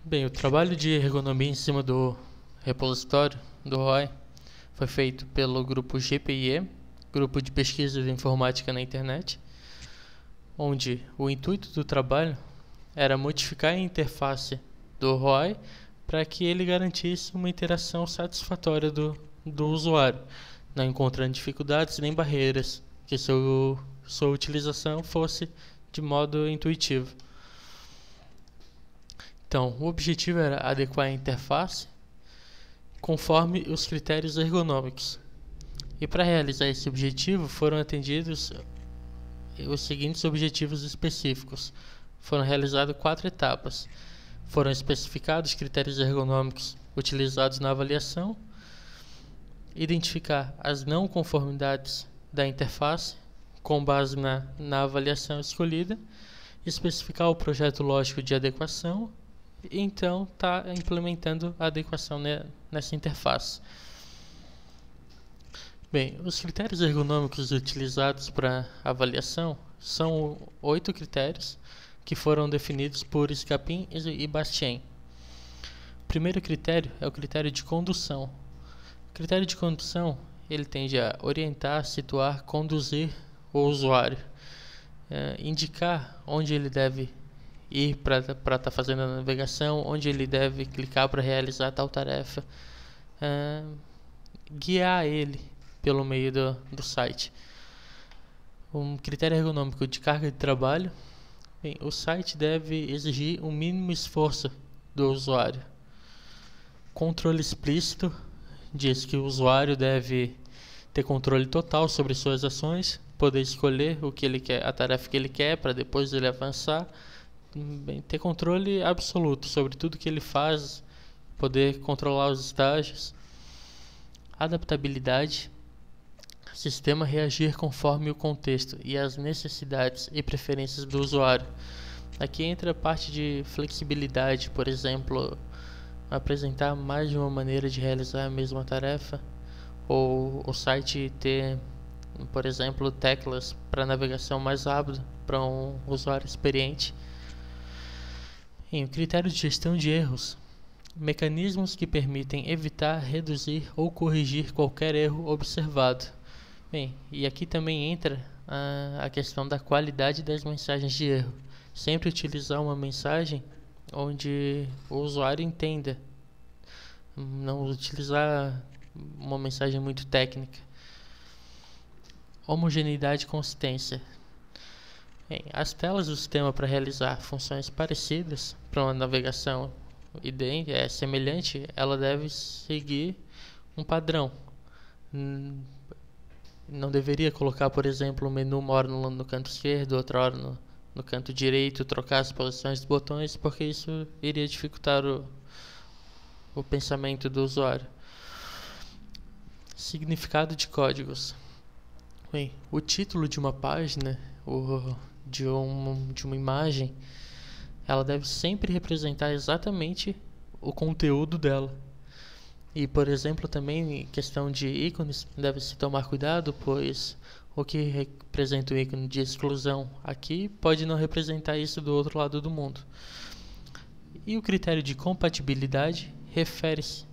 Bem, o trabalho de ergonomia em cima do repositório do ROI foi feito pelo grupo GPIE, Grupo de Pesquisa de Informática na Internet, onde o intuito do trabalho era modificar a interface do ROI para que ele garantisse uma interação satisfatória do usuário, não encontrando dificuldades nem barreiras, que sua utilização fosse de modo intuitivo. Então, o objetivo era adequar a interface conforme os critérios ergonômicos. E para realizar esse objetivo foram atendidos os seguintes objetivos específicos. Foram realizadas 4 etapas. Foram especificados critérios ergonômicos utilizados na avaliação, identificar as não conformidades da interface com base na avaliação escolhida, especificar o projeto lógico de adequação e então está implementando a adequação nessa interface. Bem, os critérios ergonômicos utilizados para avaliação são 8 critérios que foram definidos por Scapin e Bastien. O primeiro critério é o critério de condução. O critério de condução ele tende a orientar, situar, conduzir o usuário, indicar onde ele deve ir para estar fazendo a navegação, onde ele deve clicar para realizar tal tarefa, guiar ele pelo meio do site. Um critério ergonômico de carga de trabalho. Bem, o site deve exigir um mínimo esforço do usuário. Controle explícito diz que o usuário deve ter controle total sobre suas ações, poder escolher o que ele quer, a tarefa que ele quer, para depois ele avançar. Bem, ter controle absoluto sobre tudo que ele faz, poder controlar os estágios. Adaptabilidade. Sistema reagir conforme o contexto e as necessidades e preferências do usuário. Aqui entra a parte de flexibilidade, por exemplo, apresentar mais de uma maneira de realizar a mesma tarefa, ou o site ter, por exemplo, teclas para navegação mais rápida para um usuário experiente. Em critério de gestão de erros, mecanismos que permitem evitar, reduzir ou corrigir qualquer erro observado. Bem, e aqui também entra a questão da qualidade das mensagens de erro. Sempre utilizar uma mensagem onde o usuário entenda. Não utilizar uma mensagem muito técnica. Homogeneidade e consistência. Bem, as telas do sistema para realizar funções parecidas para uma navegação semelhante, ela deve seguir um padrão. Não deveria colocar, por exemplo, um menu uma hora no canto esquerdo, outra hora no canto direito, trocar as posições dos botões, porque isso iria dificultar o pensamento do usuário. Significado de códigos. Bem, o título de uma página ou de uma imagem, ela deve sempre representar exatamente o conteúdo dela. E, por exemplo, também em questão de ícones, deve-se tomar cuidado, pois o que representa o ícone de exclusão aqui pode não representar isso do outro lado do mundo. E o critério de compatibilidade refere-se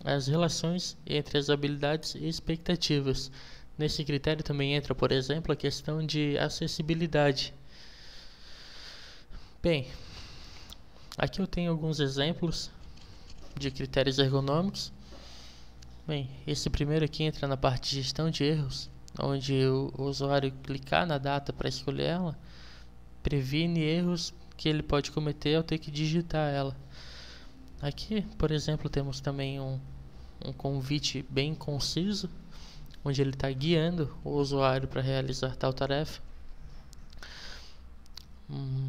às relações entre as habilidades e expectativas. Nesse critério também entra, por exemplo, a questão de acessibilidade. Bem, aqui eu tenho alguns exemplos de critérios ergonômicos. Bem, esse primeiro aqui entra na parte de gestão de erros, onde o usuário clicar na data para escolher ela, previne erros que ele pode cometer ao ter que digitar ela. Aqui, por exemplo, temos também um convite bem conciso, onde ele está guiando o usuário para realizar tal tarefa.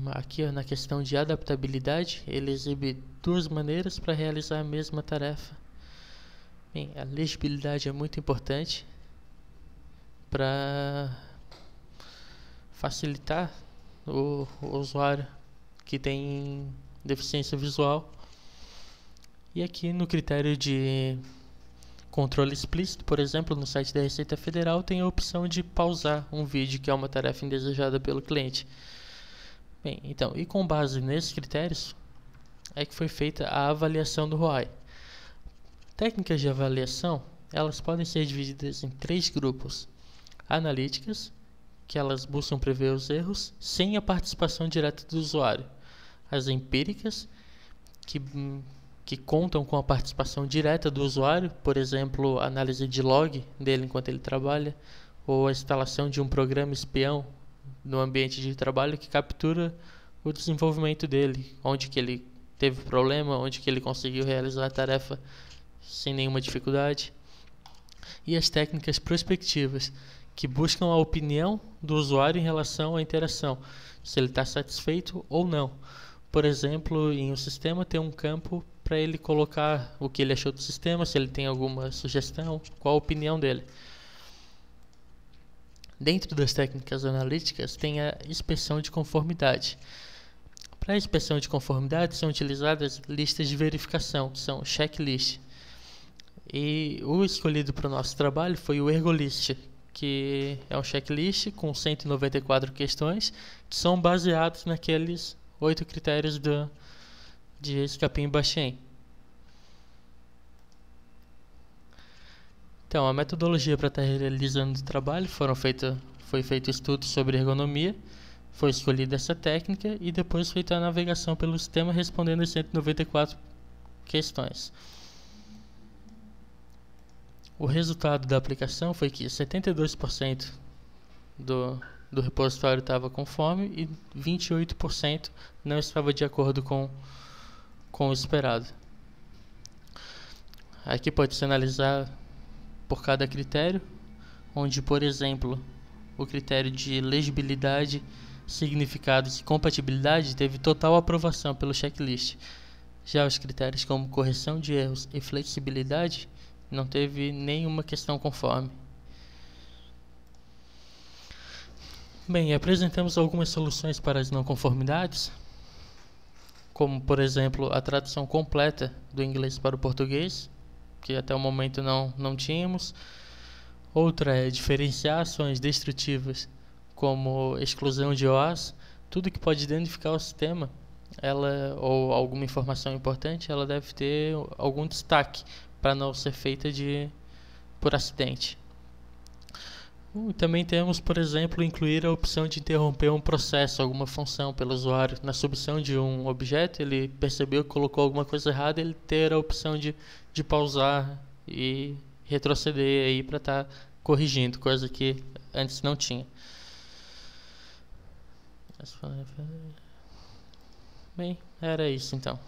Aqui na questão de adaptabilidade, ele exibe 2 maneiras para realizar a mesma tarefa. Bem, a legibilidade é muito importante para facilitar o usuário que tem deficiência visual. E aqui no critério de controle explícito, por exemplo, no site da Receita Federal tem a opção de pausar um vídeo que é uma tarefa indesejada pelo cliente. Bem, então, e com base nesses critérios, é que foi feita a avaliação do ROI. Técnicas de avaliação, elas podem ser divididas em 3 grupos. Analíticas, que elas buscam prever os erros sem a participação direta do usuário. As empíricas, que contam com a participação direta do usuário, por exemplo, análise de log dele enquanto ele trabalha, ou a instalação de um programa espião no ambiente de trabalho que captura o desenvolvimento dele, onde que ele teve problema, onde que ele conseguiu realizar a tarefa sem nenhuma dificuldade. E as técnicas prospectivas, que buscam a opinião do usuário em relação à interação, se ele está satisfeito ou não. Por exemplo, em um sistema tem um campo para ele colocar o que ele achou do sistema, se ele tem alguma sugestão, qual a opinião dele. Dentro das técnicas analíticas tem a inspeção de conformidade. Para a inspeção de conformidade são utilizadas listas de verificação, que são checklist. E o escolhido para o nosso trabalho foi o Ergolist, que é um checklist com 194 questões, que são baseados naqueles 8 critérios de Escapim e Bachien. Então, a metodologia para estar realizando o trabalho foi feito estudo sobre ergonomia, foi escolhida essa técnica e depois feita a navegação pelo sistema respondendo as 194 questões. O resultado da aplicação foi que 72% do repositório estava conforme e 28% não estava de acordo com o esperado. Aqui pode-se analisar por cada critério, onde, por exemplo, o critério de legibilidade, significados e compatibilidade teve total aprovação pelo checklist. Já os critérios como correção de erros e flexibilidade não teve nenhuma questão conforme. Bem, apresentamos algumas soluções para as não conformidades, como, por exemplo, a tradução completa do inglês para o português, que até o momento não tínhamos. Outra é diferenciar ações destrutivas, como exclusão de OAS, tudo que pode danificar o sistema, ou alguma informação importante, ela deve ter algum destaque para não ser feita por acidente. Também temos, por exemplo, incluir a opção de interromper um processo, alguma função pelo usuário. Na submissão de um objeto, ele percebeu que colocou alguma coisa errada, ele ter a opção de pausar e retroceder aí para estar corrigindo, coisa que antes não tinha. Bem, era isso então.